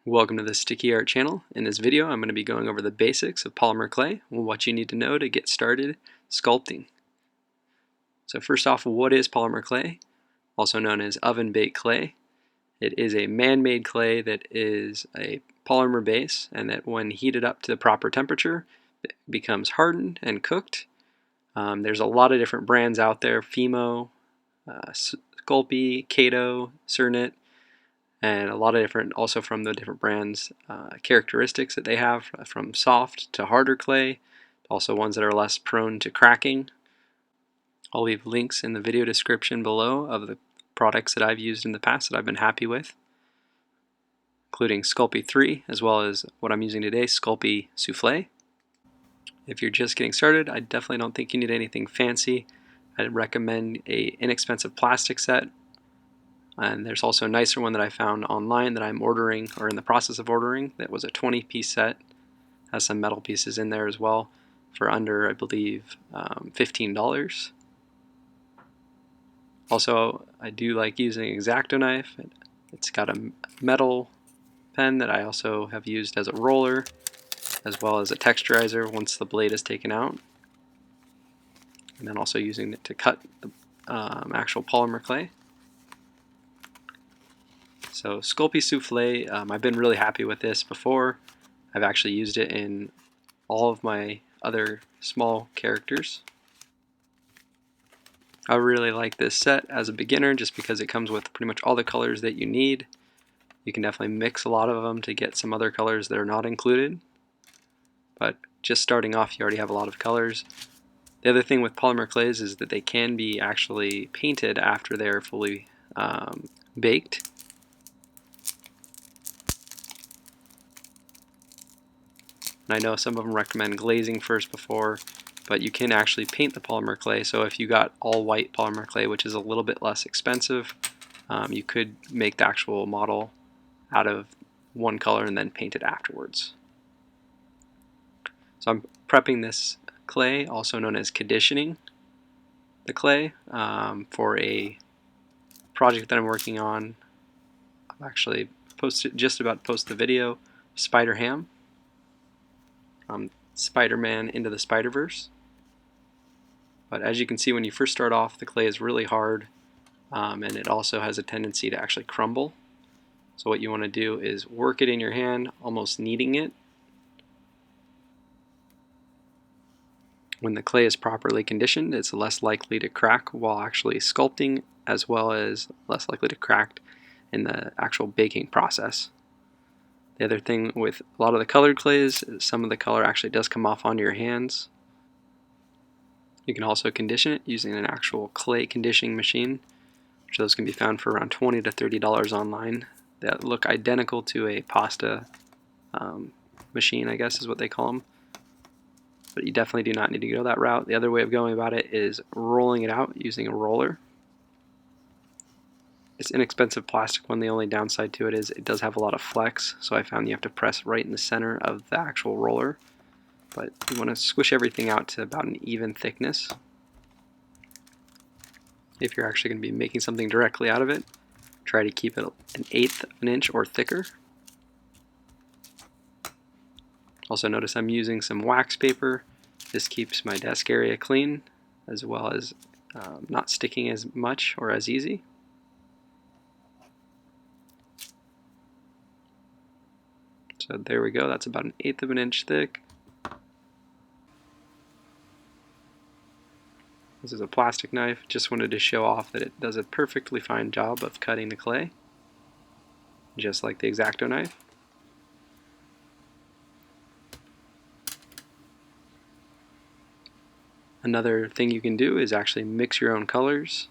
Welcome to the Sticky Art channel. In this video I'm going to be going over the basics of polymer clay and what you need to know to get started sculpting. So first off, what is polymer clay? Also known as oven-baked clay. It is a man-made clay that is a polymer base, and that when heated up to the proper temperature it becomes hardened and cooked. There's a lot of different brands out there: Fimo, Sculpting, Kato, Cernit, and a lot of different, also from the different brands, characteristics that they have, from soft to harder clay, also ones that are less prone to cracking. I'll leave links in the video description below of the products that I've used in the past that I've been happy with, including Sculpting 3, as well as what I'm using today, Sculpting Soufflé. If you're just getting started, I definitely don't think you need anything fancy. I'd recommend an inexpensive plastic set. And there's also a nicer one that I found online that I'm ordering, or in the process of ordering, that was a 20-piece set. Has some metal pieces in there as well for under, I believe, $15. Also, I do like using an X-Acto knife. It's got a metal pen that I also have used as a roller, as well as a texturizer once the blade is taken out. And then also using it to cut the actual polymer clay. So Sculpting Soufflé, I've been really happy with this before. I've actually used it in all of my other small characters. I really like this set as a beginner just because it comes with pretty much all the colors that you need. You can definitely mix a lot of them to get some other colors that are not included. But just starting off, you already have a lot of colors. The other thing with polymer clays is that they can be actually painted after they're fully baked. And I know some of them recommend glazing first before, but you can actually paint the polymer clay. So if you got all white polymer clay, which is a little bit less expensive, you could make the actual model out of one color and then paint it afterwards. So I'm prepping this clay, also known as conditioning the clay, for a project that I'm working on. I've actually just about to post the video, Spider Ham, Spider-Man Into the Spider-Verse. But as you can see, when you first start off, the clay is really hard, and it also has a tendency to actually crumble. So what you want to do is work it in your hand, almost kneading it. When the clay is properly conditioned, it's less likely to crack while actually sculpting, as well as less likely to crack in the actual baking process. The other thing with a lot of the colored clays is some of the color actually does come off onto your hands. You can also condition it using an actual clay conditioning machine, which those can be found for around $20 to $30 online, that look identical to a pasta machine, I guess is what they call them. But you definitely do not need to go that route. The other way of going about it is rolling it out using a roller. It's inexpensive plastic one. The only downside to it is it does have a lot of flex, so I found you have to press right in the center of the actual roller. But you want to squish everything out to about an even thickness. If you're actually going to be making something directly out of it, try to keep it 1/8 of an inch or thicker. Also notice I'm using some wax paper. This keeps my desk area clean, as well as not sticking as much or as easy. So there we go, that's about 1/8 of an inch thick. This is a plastic knife. Just wanted to show off that it does a perfectly fine job of cutting the clay, just like the X-Acto knife. Another thing you can do is actually mix your own colors.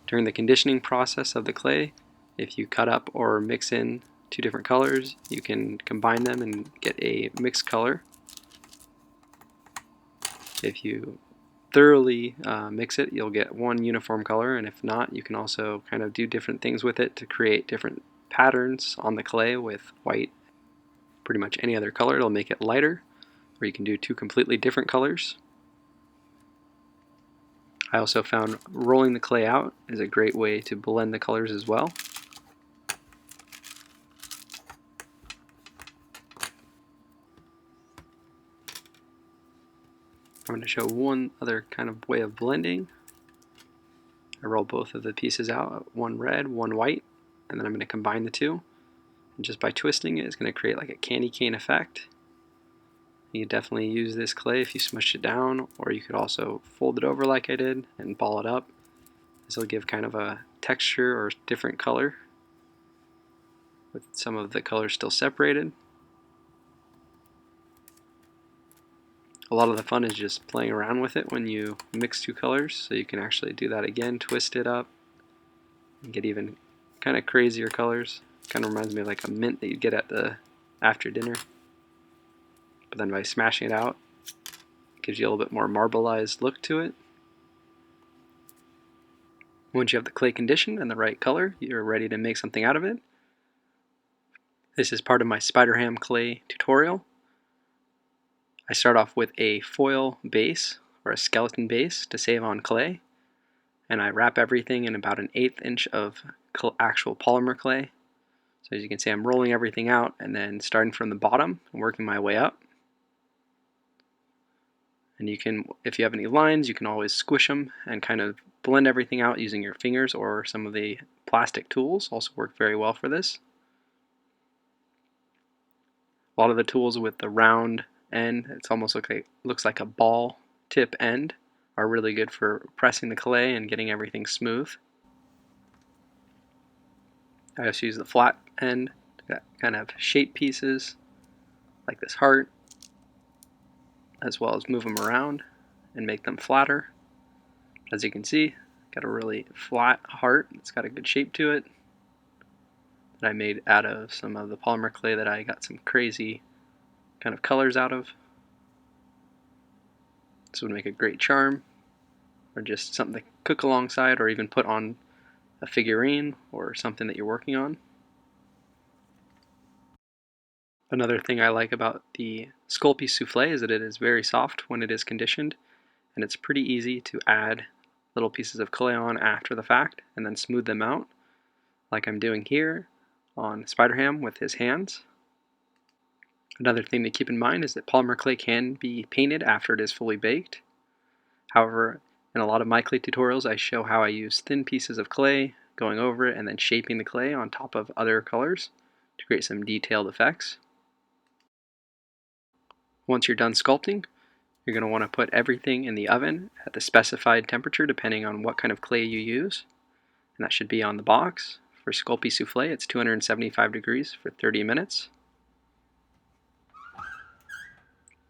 During the conditioning process of the clay, if you cut up or mix in two different colors, you can combine them and get a mixed color. If you thoroughly mix it, you'll get one uniform color, and if not, you can also kind of do different things with it to create different patterns on the clay with white, pretty much any other color. It'll make it lighter, or you can do two completely different colors. I also found rolling the clay out is a great way to blend the colors as well. I'm going to show one other kind of way of blending. I roll both of the pieces out, one red, one white, and then I'm going to combine the two. And just by twisting it, it's going to create like a candy cane effect. You could definitely use this clay if you smush it down, or you could also fold it over like I did and ball it up. This will give kind of a texture or different color with some of the colors still separated. A lot of the fun is just playing around with it when you mix two colors, so you can actually do that again, twist it up, and get even kind of crazier colors. Kind of reminds me of like a mint that you'd get at the after dinner. But then by smashing it out, it gives you a little bit more marbleized look to it. Once you have the clay conditioned and the right color, you're ready to make something out of it. This is part of my spider ham clay tutorial. I start off with a foil base or a skeleton base to save on clay, and I wrap everything in about an 1/8 inch of actual polymer clay. So as you can see, I'm rolling everything out and then starting from the bottom and working my way up. And you can, if you have any lines, you can always squish them and kind of blend everything out using your fingers, or some of the plastic tools also work very well for this. A lot of the tools with the round end, it's almost looks like a ball tip end, are really good for pressing the clay and getting everything smooth. I just use the flat end to kind of shape pieces like this heart, as well as move them around and make them flatter. As you can see, got a really flat heart. It's got a good shape to it that I made out of some of the polymer clay that I got some crazy kind of colors out of. This would make a great charm, or just something to cook alongside, or even put on a figurine or something that you're working on. Another thing I like about the Sculpey souffle is that it is very soft when it is conditioned, and it's pretty easy to add little pieces of clay on after the fact and then smooth them out, like I'm doing here on Spider Ham with his hands. Another thing to keep in mind is that polymer clay can be painted after it is fully baked. However, in a lot of my clay tutorials, I show how I use thin pieces of clay, going over it and then shaping the clay on top of other colors to create some detailed effects. Once you're done sculpting, you're going to want to put everything in the oven at the specified temperature depending on what kind of clay you use. And that should be on the box. For Sculpey souffle, it's 275 degrees for 30 minutes.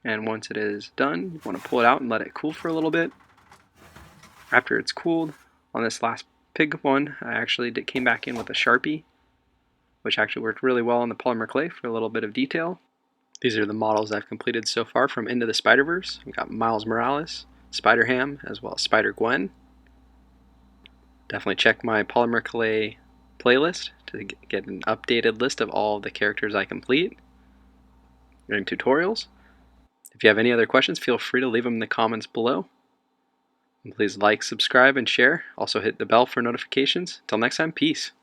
And once it is done, you want to pull it out and let it cool for a little bit. After it's cooled, on this last pig one, I actually came back in with a Sharpie, which actually worked really well on the polymer clay for a little bit of detail. These are the models I've completed so far from Into the Spider-Verse. We've got Miles Morales, Spider-Ham, as well as Spider-Gwen. Definitely check my polymer clay playlist to get an updated list of all the characters I complete during tutorials. If you have any other questions, feel free to leave them in the comments below. And please like, subscribe, and share. Also hit the bell for notifications. Until next time, peace.